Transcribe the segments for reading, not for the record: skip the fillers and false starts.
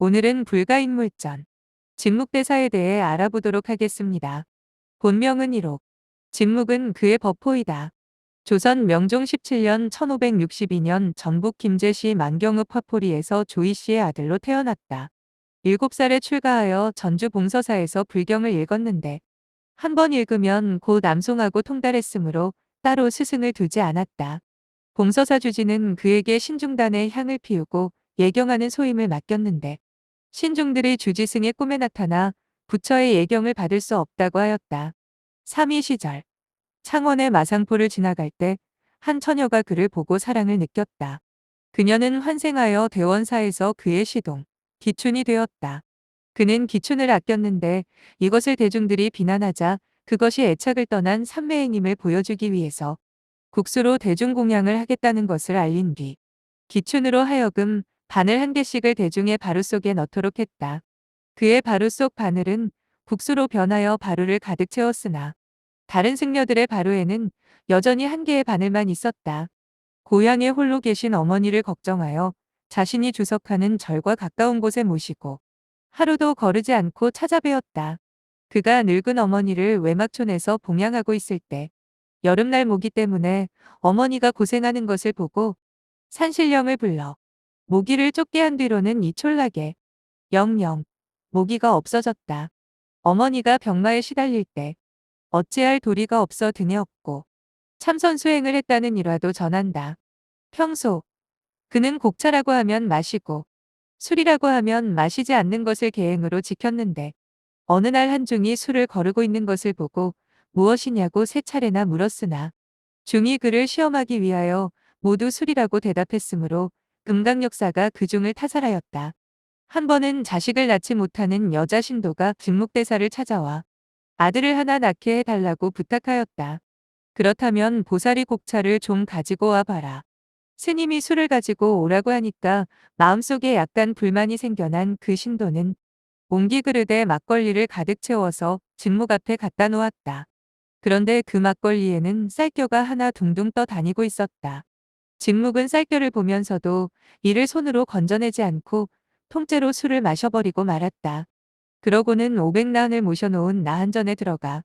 오늘은 불가인물전, 진묵대사에 대해 알아보도록 하겠습니다. 본명은 일옥, 진묵은 그의 버포이다. 조선 명종 17년 1562년 전북 김제시 만경읍 화포리에서 조이 씨의 아들로 태어났다. 7살에 출가하여 전주 봉서사에서 불경을 읽었는데 한 번 읽으면 곧 암송하고 통달했으므로 따로 스승을 두지 않았다. 봉서사 주지는 그에게 신중단의 향을 피우고 예경하는 소임을 맡겼는데 신중들이 주지승의 꿈에 나타나 부처의 예경을 받을 수 없다고 하였다. 삼위 시절 창원의 마상포를 지나갈 때 한 처녀가 그를 보고 사랑을 느꼈다. 그녀는 환생하여 대원사에서 그의 시동, 기춘이 되었다. 그는 기춘을 아꼈는데 이것을 대중들이 비난하자 그것이 애착을 떠난 삼매행임을 보여주기 위해서 국수로 대중공양을 하겠다는 것을 알린 뒤 기춘으로 하여금 바늘 한 개씩을 대중의 바루 속에 넣도록 했다. 그의 바루 속 바늘은 국수로 변하여 바루를 가득 채웠으나 다른 승려들의 바루에는 여전히 한 개의 바늘만 있었다. 고향에 홀로 계신 어머니를 걱정하여 자신이 주석하는 절과 가까운 곳에 모시고 하루도 거르지 않고 찾아뵈었다. 그가 늙은 어머니를 외막촌에서 봉양하고 있을 때 여름날 모기 때문에 어머니가 고생하는 것을 보고 산신령을 불러 모기를 쫓게 한 뒤로는 이촐나게 영영 모기가 없어졌다. 어머니가 병마에 시달릴 때 어찌할 도리가 없어 등에 업고 참선수행을 했다는 일화도 전한다. 평소 그는 곡차라고 하면 마시고 술이라고 하면 마시지 않는 것을 계행으로 지켰는데 어느 날 한중이 술을 거르고 있는 것을 보고 무엇이냐고 세 차례나 물었으나 중이 그를 시험하기 위하여 모두 술이라고 대답했으므로 금강역사가 그중을 타살하였다. 한 번은 자식을 낳지 못하는 여자 신도가 진묵대사를 찾아와 아들을 하나 낳게 해달라고 부탁하였다. 그렇다면 보살이 곡차를 좀 가지고 와 봐라. 스님이 술을 가지고 오라고 하니까 마음속에 약간 불만이 생겨난 그 신도는 옹기 그릇에 막걸리를 가득 채워서 진묵 앞에 갖다 놓았다. 그런데 그 막걸리에는 쌀겨가 하나 둥둥 떠 다니고 있었다. 진묵은 쌀겨를 보면서도 이를 손으로 건져내지 않고 통째로 술을 마셔버리고 말았다. 그러고는 500나흔을 모셔놓은 나한전에 들어가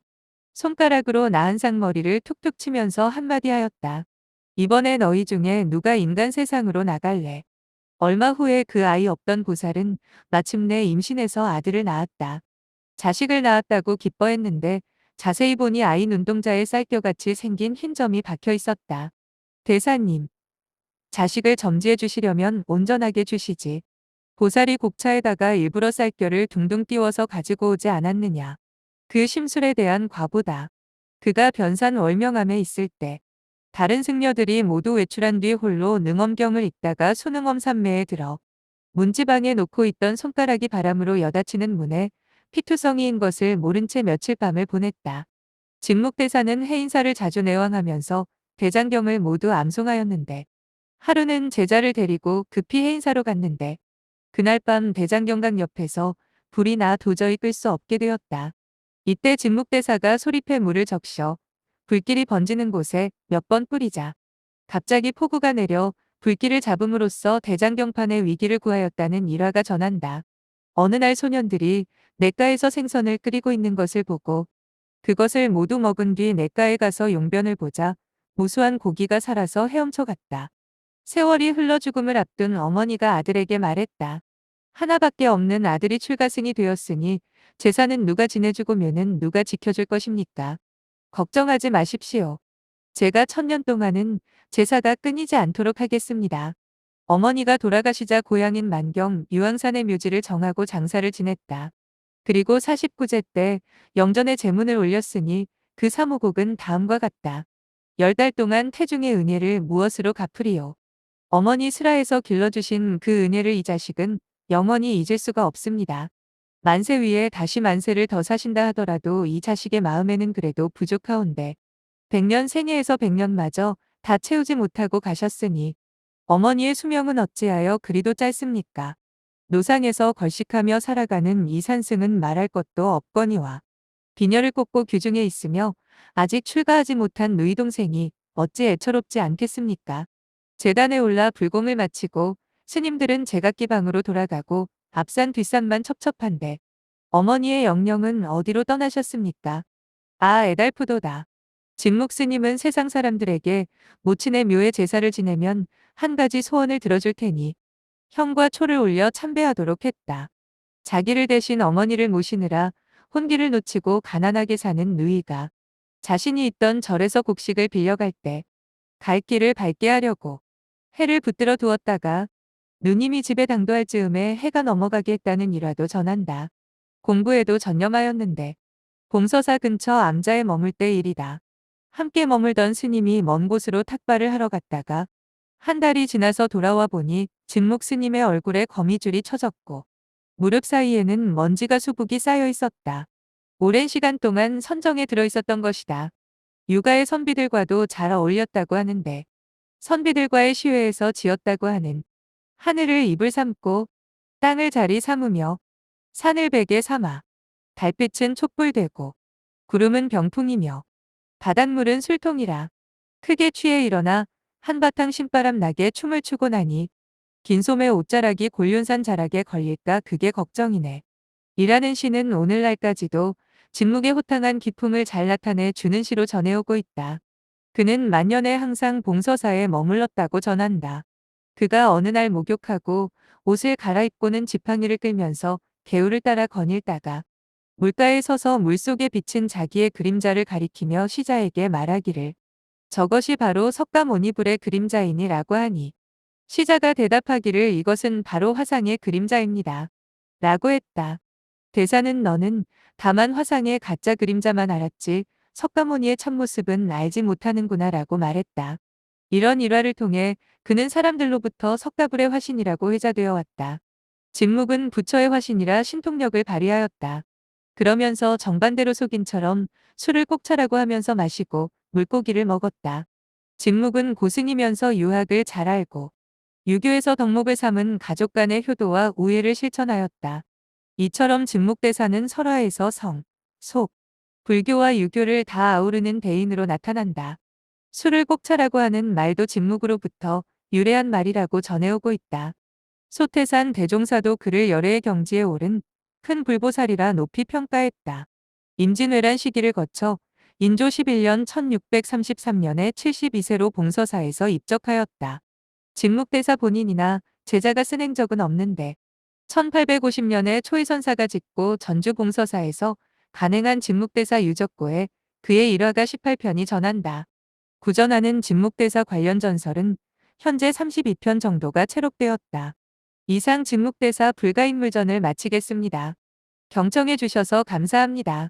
손가락으로 나한상 머리를 툭툭 치면서 한마디 하였다. 이번에 너희 중에 누가 인간 세상으로 나갈래? 얼마 후에 그 아이 없던 보살은 마침내 임신해서 아들을 낳았다. 자식을 낳았다고 기뻐했는데 자세히 보니 아이 눈동자에 쌀겨같이 생긴 흰 점이 박혀 있었다. 대사님, 자식을 점지해 주시려면 온전하게 주시지. 보살이 곡차에다가 일부러 쌀겨를 둥둥 띄워서 가지고 오지 않았느냐. 그 심술에 대한 과보다. 그가 변산 월명암에 있을 때 다른 승려들이 모두 외출한 뒤 홀로 능엄경을 읽다가 수능엄 산매에 들어 문지방에 놓고 있던 손가락이 바람으로 여닫히는 문에 피투성이인 것을 모른 채 며칠 밤을 보냈다. 진묵대사는 해인사를 자주 내왕하면서 대장경을 모두 암송하였는데 하루는 제자를 데리고 급히 해인사로 갔는데 그날 밤 대장경각 옆에서 불이 나 도저히 끌 수 없게 되었다. 이때 진묵대사가 소립해 물을 적셔 불길이 번지는 곳에 몇 번 뿌리자 갑자기 폭우가 내려 불길을 잡음으로써 대장경판의 위기를 구하였다는 일화가 전한다. 어느 날 소년들이 냇가에서 생선을 끓이고 있는 것을 보고 그것을 모두 먹은 뒤 냇가에 가서 용변을 보자 무수한 고기가 살아서 헤엄쳐 갔다. 세월이 흘러 죽음을 앞둔 어머니가 아들에게 말했다. 하나밖에 없는 아들이 출가승이 되었으니 제사는 누가 지내주고 묘는 누가 지켜줄 것입니까? 걱정하지 마십시오. 제가 1000년 동안은 제사가 끊이지 않도록 하겠습니다. 어머니가 돌아가시자 고향인 만경 유황산의 묘지를 정하고 장사를 지냈다. 그리고 49제 때 영전에 제문을 올렸으니 그 사무곡은 다음과 같다. 10달 동안 태중의 은혜를 무엇으로 갚으리요. 어머니 슬하에서 길러주신 그 은혜를 이 자식은 영원히 잊을 수가 없습니다. 만세 위에 다시 만세를 더 사신다 하더라도 이 자식의 마음에는 그래도 부족하온데 100년 생애에서 100년마저 다 채우지 못하고 가셨으니 어머니의 수명은 어찌하여 그리도 짧습니까? 노상에서 걸식하며 살아가는 이 산승은 말할 것도 없거니와 비녀를 꽂고 규중에 있으며 아직 출가하지 못한 누이 동생이 어찌 애처롭지 않겠습니까? 제단에 올라 불공을 마치고 스님들은 제각기 방으로 돌아가고 앞산 뒷산만 첩첩한데 어머니의 영령은 어디로 떠나셨습니까? 아, 애달프도다. 진묵 스님은 세상 사람들에게 모친의 묘에 제사를 지내면 한 가지 소원을 들어줄 테니 형과 초를 올려 참배하도록 했다. 자기를 대신 어머니를 모시느라 혼기를 놓치고 가난하게 사는 누이가 자신이 있던 절에서 곡식을 빌려갈 때 갈 길을 밝게 하려고 해를 붙들어 두었다가 누님이 집에 당도할 즈음에 해가 넘어가게 했다는 일화도 전한다. 공부에도 전념하였는데 봉서사 근처 암자에 머물 때 일이다. 함께 머물던 스님이 먼 곳으로 탁발을 하러 갔다가 한 달이 지나서 돌아와 보니 진묵 스님의 얼굴에 거미줄이 쳐졌고 무릎 사이에는 먼지가 수북이 쌓여 있었다. 오랜 시간 동안 선정에 들어 있었던 것이다. 육아의 선비들과도 잘 어울렸다고 하는데 선비들과의 시회에서 지었다고 하는 하늘을 입을 삼고 땅을 자리 삼으며 산을 베개 삼아 달빛은 촛불되고 구름은 병풍이며 바닷물은 술통이라 크게 취해 일어나 한바탕 신바람 나게 춤을 추고 나니 긴 소매 옷자락이 곤륜산 자락에 걸릴까 그게 걱정이네. 이라는 시는 오늘날까지도 진묵의 호탕한 기품을 잘 나타내 주는 시로 전해오고 있다. 그는 만년에 항상 봉서사에 머물렀다고 전한다. 그가 어느 날 목욕하고 옷을 갈아입고는 지팡이를 끌면서 개울을 따라 거닐다가 물가에 서서 물속에 비친 자기의 그림자를 가리키며 시자에게 말하기를 저것이 바로 석가모니불의 그림자이니라고 하니 시자가 대답하기를 이것은 바로 화상의 그림자입니다. 라고 했다. 대사는 너는 다만 화상의 가짜 그림자만 알았지 석가모니의 참모습은 알지 못하는구나 라고 말했다. 이런 일화를 통해 그는 사람들로부터 석가불의 화신이라고 회자되어 왔다. 진묵은 부처의 화신이라 신통력을 발휘하였다. 그러면서 정반대로 속인처럼 술을 꼭 차라고 하면서 마시고 물고기를 먹었다. 진묵은 고승이면서 유학을 잘 알고 유교에서 덕목을 삼은 가족 간의 효도와 우애를 실천하였다. 이처럼 진묵대사는 설화에서 성, 속, 불교와 유교를 다 아우르는 대인으로 나타난다. 술을 꼭 차라고 하는 말도 진묵으로부터 유래한 말이라고 전해오고 있다. 소태산 대종사도 그를 열애의 경지에 오른 큰 불보살이라 높이 평가했다. 임진왜란 시기를 거쳐 인조 11년 1633년에 72세로 봉서사에서 입적하였다. 진묵대사 본인이나 제자가 쓴 행적은 없는데 1850년에 초이선사가 짓고 전주 봉서사에서 간행한 진묵대사 유적고에 그의 일화가 18편이 전한다. 구전하는 진묵대사 관련 전설은 현재 32편 정도가 채록되었다. 이상 진묵대사 불가인물전을 마치겠습니다. 경청해 주셔서 감사합니다.